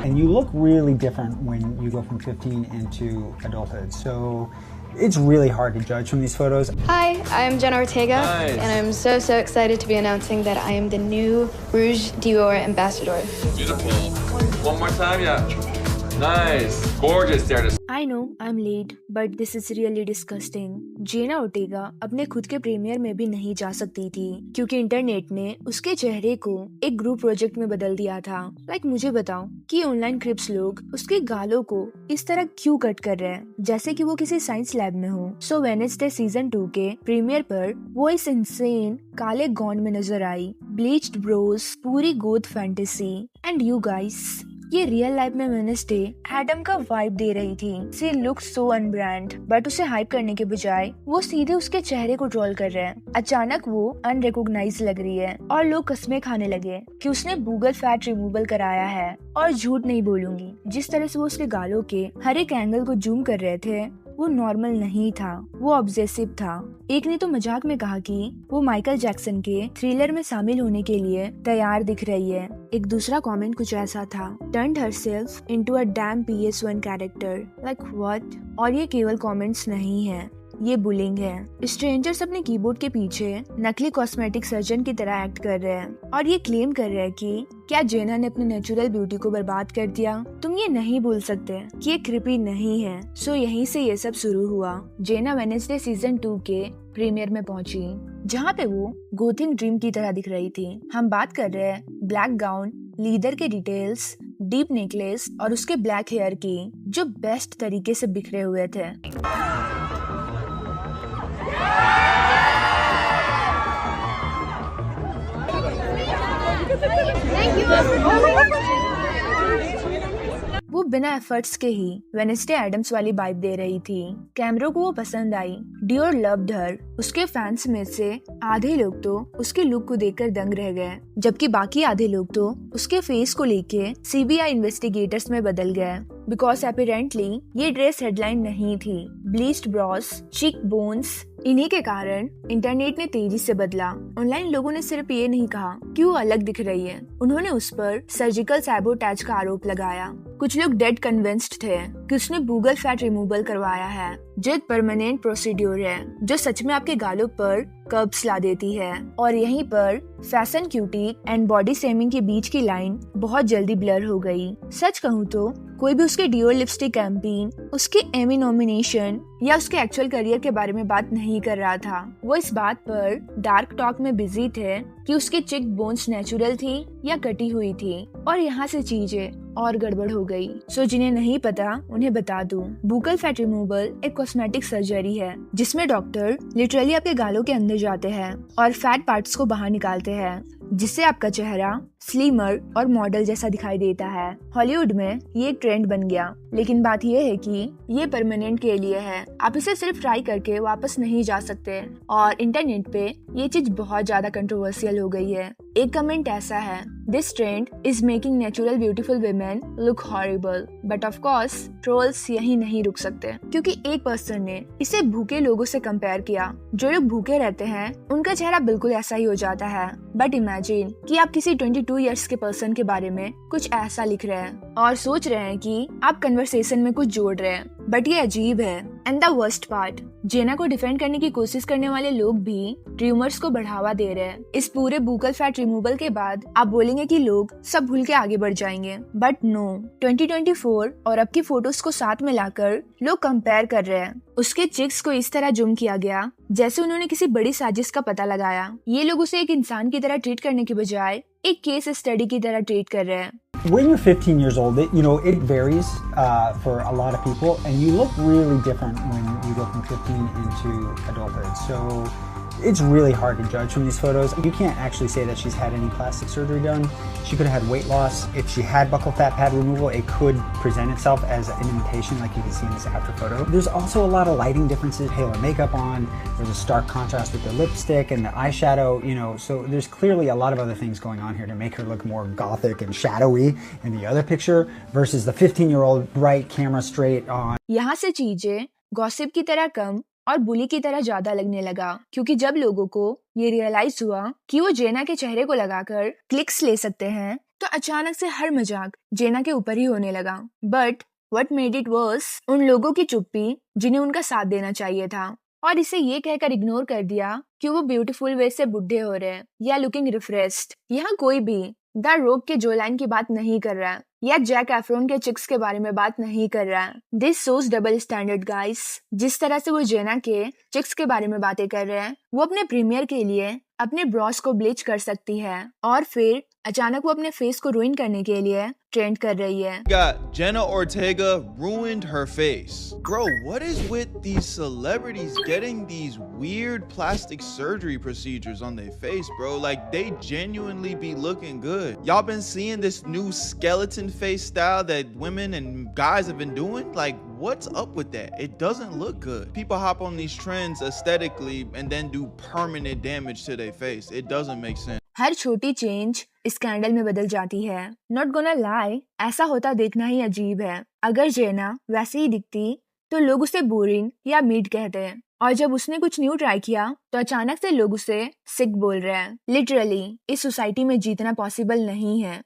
And you look really different when you go from 15 into adulthood. So it's really hard to judge from these photos. Hi, I'm Jenna Ortega, Nice. and I'm so excited to be announcing that I am the new Rouge Dior ambassador. Beautiful. One more time, yeah. Nice. Gorgeous there. I know I'm late, but this is really disgusting. Jenna Ortega अपने खुद के premiere में भी नहीं जा सकती थी क्योंकि इंटरनेट ने उसके चेहरे को एक ग्रुप प्रोजेक्ट में बदल दिया था। मुझे बताओ कि ऑनलाइन क्रिप्स लोग उसके गालों को इस तरह क्यों कट कर रहे हैं जैसे कि वो किसी साइंस लैब में हो। सो वेडनेसडे सीजन 2 के प्रीमियर पर वो इस इंसेन काले गॉन में नजर आई, ब्लीच्ड ब्रोज, पूरी गोद फैंटेसी। एंड यू गाइस, ये रियल लाइफ में वेडनेसडे एडम का वाइब दे रही थी। सी लुक सो अनब्रांड, बट उसे हाइप करने के बजाय वो सीधे उसके चेहरे को ट्रोल कर रहे हैं। अचानक वो अनरिकॉग्नाइज लग रही है और लोग कसमें खाने लगे कि उसने गूगल फैट रिमूवल कराया है। और झूठ नहीं बोलूंगी, जिस तरह से वो उसके गालों के हर एक एंगल को जूम कर रहे थे वो नॉर्मल नहीं था, वो ऑब्सेसिव था। एक ने तो मजाक में कहा कि वो माइकल जैक्सन के थ्रिलर में शामिल होने के लिए तैयार दिख रही है। एक दूसरा कमेंट कुछ ऐसा था, turned herself into a dam PS1 character, like what. और ये केवल कमेंट्स नहीं है, ये बुलिंग है। स्ट्रेंजर्स अपने कीबोर्ड के पीछे नकली कॉस्मेटिक सर्जन की तरह एक्ट कर रहे हैं और ये क्लेम कर रहे हैं कि क्या जेना ने अपनी नेचुरल ब्यूटी को बर्बाद कर दिया। तुम ये नहीं बोल सकते कि ये क्रिपी नहीं है। सो यहीं से ये सब शुरू हुआ। जेना वेडनेसडे सीजन 2 के प्रीमियर में पहुंची जहां पे वो गोथिक ड्रीम की तरह दिख रही थी। हम बात कर रहे हैं ब्लैक गाउन, लीदर के डिटेल्स, डीप नेकलेस और उसके ब्लैक हेयर की जो बेस्ट तरीके से बिखरे हुए थे। वो बिना एफर्ट्स के ही वेडनेसडे एडम्स वाली वाइब दे रही थी। कैमरों को वो पसंद आई। Dior loved her. उसके फैंस में से आधे लोग तो उसके लुक को देखकर दंग रह गए, जबकि बाकी आधे लोग तो उसके फेस को लेके CBI इन्वेस्टिगेटर्स में बदल गए। बिकॉज अपेरेंटली ये ड्रेस हेडलाइन नहीं थी। ब्लीच्ड ब्रॉस, चीक बोन्स, इन्हीं के कारण इंटरनेट ने तेजी से बदला। ऑनलाइन लोगों ने सिर्फ ये नहीं कहा कि वो अलग दिख रही है, उन्होंने उस पर सर्जिकल सैबोटैज का आरोप लगाया। कुछ लोग डेड कन्विंस्ड थे कि उसने गूगल फैट रिमूवल करवाया है, जो एक परमानेंट प्रोसीड्यूर है जो सच में आपके गालों पर कर्ब्स ला देती है। और यहीं पर fashion, cutie and body shaming के बीच की लाइन बहुत जल्दी ब्लर हो गई। सच कहूँ तो कोई भी उसके डियोर लिपस्टिक कैंपेन, उसके एमी नॉमिनेशन या उसके एक्चुअल करियर के बारे में बात नहीं कर रहा था। वो इस बात पर डार्क टॉक में बिजी थे कि उसकी चिक बोन्स नेचुरल थी या कटी हुई थी। और यहाँ से चीजें और गड़बड़ हो गई। सो जिन्हें नहीं पता उन्हें बता दूं, गूगल फैट रिमूवल एक कॉस्मेटिक सर्जरी है जिसमें डॉक्टर लिटरली आपके गालों के अंदर जाते हैं और फैट पार्ट्स को बाहर निकालते हैं, जिससे आपका चेहरा स्लिमर और मॉडल जैसा दिखाई देता है। हॉलीवुड में ये एक ट्रेंड बन गया, लेकिन बात ये है कि ये परमानेंट के लिए है। आप इसे सिर्फ ट्राई करके वापस नहीं जा सकते। और इंटरनेट पे ये चीज बहुत ज्यादा कंट्रोवर्शियल हो गई है। एक कमेंट ऐसा है, this trend is making natural beautiful women look horrible. But of course trolls यही नहीं रुक सकते, क्योंकि एक पर्सन ने इसे भूखे लोगों से कंपेयर किया। जो लोग भूखे रहते हैं उनका चेहरा बिल्कुल ऐसा ही हो जाता है। बट इमेजिन कि आप किसी 22 इयर्स के पर्सन के बारे में कुछ ऐसा लिख रहे हैं और सोच रहे हैं कि आप कन्वर्सेशन में कुछ जोड़ रहे हैं। बट ये अजीब है। एंड द वर्स्ट पार्ट, जेना को डिफेंड करने की कोशिश करने वाले लोग भी ट्यूमर्स को बढ़ावा दे रहे हैं। इस पूरे गूगल फैट रिमूवल के बाद आप बोलेंगे कि लोग सब भूल के आगे बढ़ जाएंगे, बट नो। 2024 और अब की फोटोज को साथ में लाकर लोग कंपेयर कर रहे हैं। उसके चिक्स को इस तरह जूम किया गया जैसे उन्होंने किसी बड़ी साजिश का पता लगाया। ये लोग उसे एक इंसान की तरह ट्रीट करने के बजाय एक केस स्टडी की तरह ट्रीट कर रहे हैं। When you're 15 years old, it varies for a lot of people, and you look really different when you go from 15 into adulthood. So it's really hard to judge from these photos. You can't actually say that she's had any plastic surgery done. She could have had weight loss. If she had buccal fat pad removal, it could present itself as an imitation like you can see in this after photo. There's also a lot of lighting differences, paler makeup on, there's a stark contrast with the lipstick and the eyeshadow, so there's clearly a lot of other things going on here to make her look more gothic and shadowy in the other picture versus the 15-year-old bright camera straight on. यहाँ से चीजें gossip की तरह कम और बुली की तरह ज्यादा लगने लगा, क्योंकि जब लोगों को ये रियलाइज हुआ कि वो जेना के चेहरे को लगाकर क्लिक्स ले सकते हैं, तो अचानक से हर मजाक जेना के ऊपर ही होने लगा। But what made it worse, उन लोगों की चुप्पी जिन्हें उनका साथ देना चाहिए था, और इसे ये कहकर इग्नोर कर दिया कि वो ब्यूटीफुल वे से बुढ़े हो रहे हैं या लुकिंग रिफ्रेश्ड। यहाँ कोई भी द रॉक के जोलाइन की बात नहीं कर रहा है या जैक एफ्रोन के चिक्स के बारे में बात नहीं कर रहा है। This shows double standard guys. जिस तरह से वो जेना के चिक्स के बारे में बातें कर रहे हैं, वो अपने प्रीमियर के लिए अपने ब्रॉस को ब्लीच कर सकती है और फिर अचानक वो अपने फेस को रुइन करने के लिए ट्रेंड कर रही है। Got Jenna Ortega ruined her face. Bro, what is with these celebrities getting these weird plastic surgery procedures on their face, bro? Like, they genuinely be looking good. Y'all been seeing this new skeleton face style that women and guys have been doing? Like, what's up with that? It doesn't look good. People hop on these trends aesthetically and then do permanent damage to their face. It doesn't make sense. हर छोटी change scandal में बदल जाती है। Not gonna lie, ऐसा होता देखना ही अजीब है। अगर जेना वैसे ही दिखती तो लोग उसे बोरिंग या मीड कहते हैं, और जब उसने कुछ न्यू ट्राई किया तो अचानक से लोग उसे सिक बोल रहे हैं। लिटरली इस सोसाइटी में जीतना पॉसिबल नहीं है।